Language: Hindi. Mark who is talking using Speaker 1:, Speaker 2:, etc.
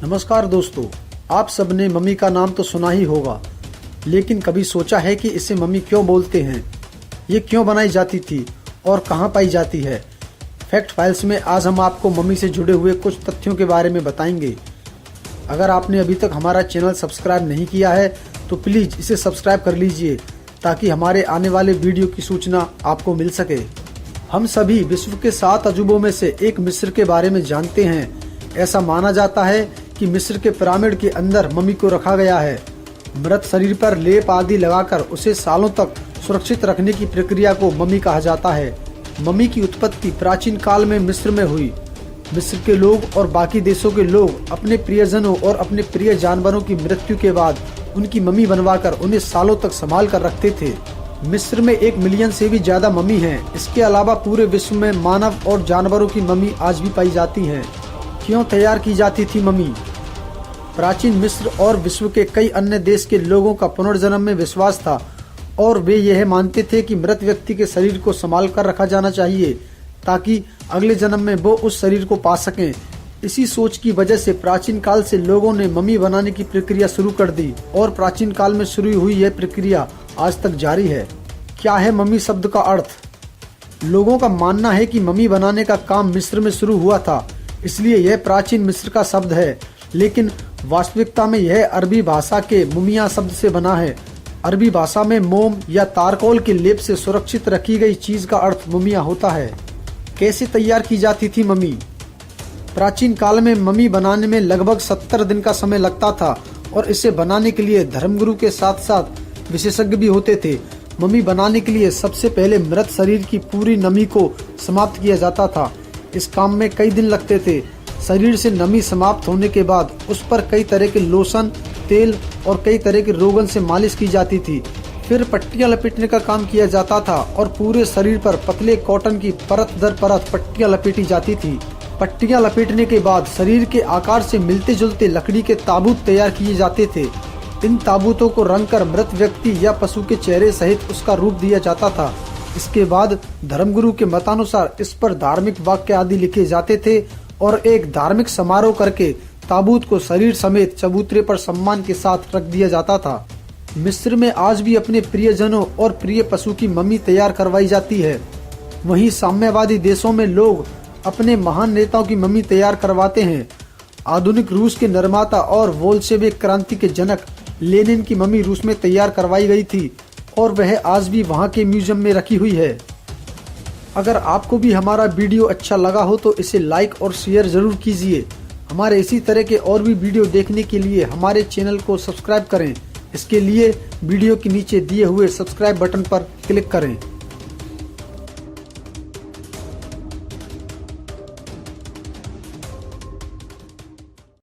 Speaker 1: नमस्कार दोस्तों, आप सबने मम्मी का नाम तो सुना ही होगा, लेकिन कभी सोचा है कि इसे मम्मी क्यों बोलते हैं, ये क्यों बनाई जाती थी और कहाँ पाई जाती है। फैक्ट फाइल्स में आज हम आपको मम्मी से जुड़े हुए कुछ तथ्यों के बारे में बताएंगे। अगर आपने अभी तक हमारा चैनल सब्सक्राइब नहीं किया है तो प्लीज़ इसे सब्सक्राइब कर लीजिए ताकि हमारे आने वाले वीडियो की सूचना आपको मिल सके। हम सभी विश्व के 7 अजूबों में से एक मिस्र के बारे में जानते हैं। ऐसा माना जाता है कि मिस्र के पिरामिड के अंदर मम्मी को रखा गया है। मृत शरीर पर लेप आदि लगाकर उसे सालों तक सुरक्षित रखने की प्रक्रिया को मम्मी कहा जाता है। मम्मी की उत्पत्ति प्राचीन काल में मिस्र में हुई। मिस्र के लोग और बाकी देशों के लोग अपने प्रियजनों और अपने प्रिय जानवरों की मृत्यु के बाद उनकी मम्मी बनवाकर उन्हें सालों तक संभाल कर रखते थे। मिस्र में 1 मिलियन से भी ज्यादा मम्मी हैं। इसके अलावा पूरे विश्व में मानव और जानवरों की मम्मी आज भी पाई जाती हैं। क्यों तैयार की जाती थी मम्मी? प्राचीन मिस्र और विश्व के कई अन्य देश के लोगों का पुनर्जन्म में विश्वास था और वे यह मानते थे कि मृत व्यक्ति के शरीर को संभाल कर रखा जाना चाहिए ताकि अगले जन्म में वो उस शरीर को पा सकें। इसी सोच की वजह से प्राचीन काल से लोगों ने मम्मी बनाने की प्रक्रिया शुरू कर दी और प्राचीन काल में शुरू हुई यह प्रक्रिया आज तक जारी है। क्या है मम्मी शब्द का अर्थ? लोगों का मानना है कि मम्मी बनाने का काम मिस्र में शुरू हुआ था, इसलिए यह प्राचीन मिस्र का शब्द है, लेकिन वास्तविकता में यह अरबी भाषा के मुमिया शब्द से बना है। अरबी भाषा में मोम या तारकोल के लेप से सुरक्षित रखी गई चीज का अर्थ मुमिया होता है। कैसे तैयार की जाती थी मम्मी? प्राचीन काल में मम्मी बनाने में लगभग 70 दिन का समय लगता था और इसे बनाने के लिए धर्मगुरु के साथ साथ विशेषज्ञ भी होते थे। मम्मी बनाने के लिए सबसे पहले मृत शरीर की पूरी नमी को समाप्त किया जाता था। इस काम में कई दिन लगते थे। शरीर से नमी समाप्त होने के बाद उस पर कई तरह के लोशन, तेल और कई तरह के रोगन से मालिश की जाती थी। फिर पट्टियां लपेटने का काम किया जाता था और पूरे शरीर पर पतले कॉटन की परत दर परत पट्टियां लपेटी जाती थी। पट्टियां लपेटने के बाद शरीर के आकार से मिलते जुलते लकड़ी के ताबूत तैयार किए जाते थे। इन ताबूतों को रंगकर मृत व्यक्ति या पशु के चेहरे सहित उसका रूप दिया जाता था। इसके बाद धर्मगुरु के मतानुसार इस पर धार्मिक वाक्य आदि लिखे जाते थे और एक धार्मिक समारोह करके ताबूत को शरीर समेत चबूतरे पर सम्मान के साथ रख दिया जाता था। मिस्र में आज भी अपने प्रियजनों और प्रिय पशु की मम्मी तैयार करवाई जाती है। वहीं साम्यवादी देशों में लोग अपने महान नेताओं की मम्मी तैयार करवाते हैं। आधुनिक रूस के निर्माता और बोल्शेविक क्रांति के जनक लेनिन की मम्मी रूस में तैयार करवाई गई थी और वह आज भी वहां के म्यूजियम में रखी हुई है। अगर आपको भी हमारा वीडियो अच्छा लगा हो तो इसे लाइक और शेयर जरूर कीजिए। हमारे इसी तरह के और भी वीडियो देखने के लिए हमारे चैनल को सब्सक्राइब करें। इसके लिए वीडियो के नीचे दिए हुए सब्सक्राइब बटन पर क्लिक करें।